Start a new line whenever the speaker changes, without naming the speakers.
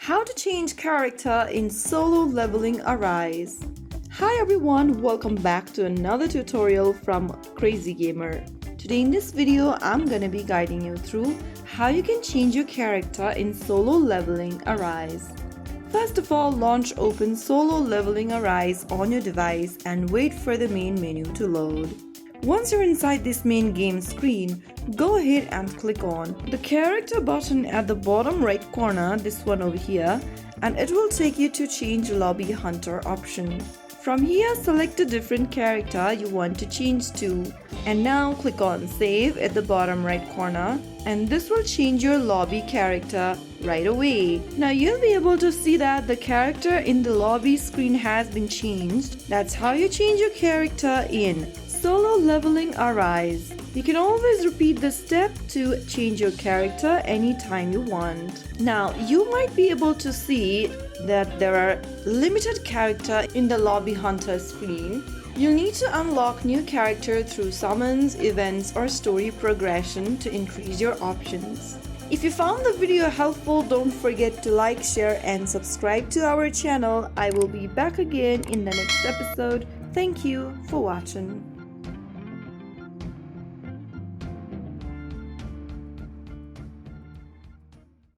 How to change character in Solo Leveling Arise. Hi everyone, welcome back to another tutorial from Crazy Gamer. Today in this video, I'm gonna be guiding you through how you can change your character in Solo Leveling Arise. First of all, launch open Solo Leveling Arise on your device and wait for the main menu to load. Once you're inside this main game screen, go ahead and click on the character button at the bottom right corner, this one over here, and it will take you to change lobby hunter option. From here, select a different character you want to change to, and now click on save at the bottom right corner, and this will change your lobby character right away. Now you'll be able to see that the character in the lobby screen has been changed. That's how you change your character in Solo Leveling Arise. You can always repeat this step to change your character anytime you want. Now, you might be able to see that there are limited character in the Lobby Hunter screen. You'll need to unlock new character through summons, events, or story progression to increase your options. If you found the video helpful, don't forget to like, share, and subscribe to our channel. I will be back again in the next episode. Thank you for watching.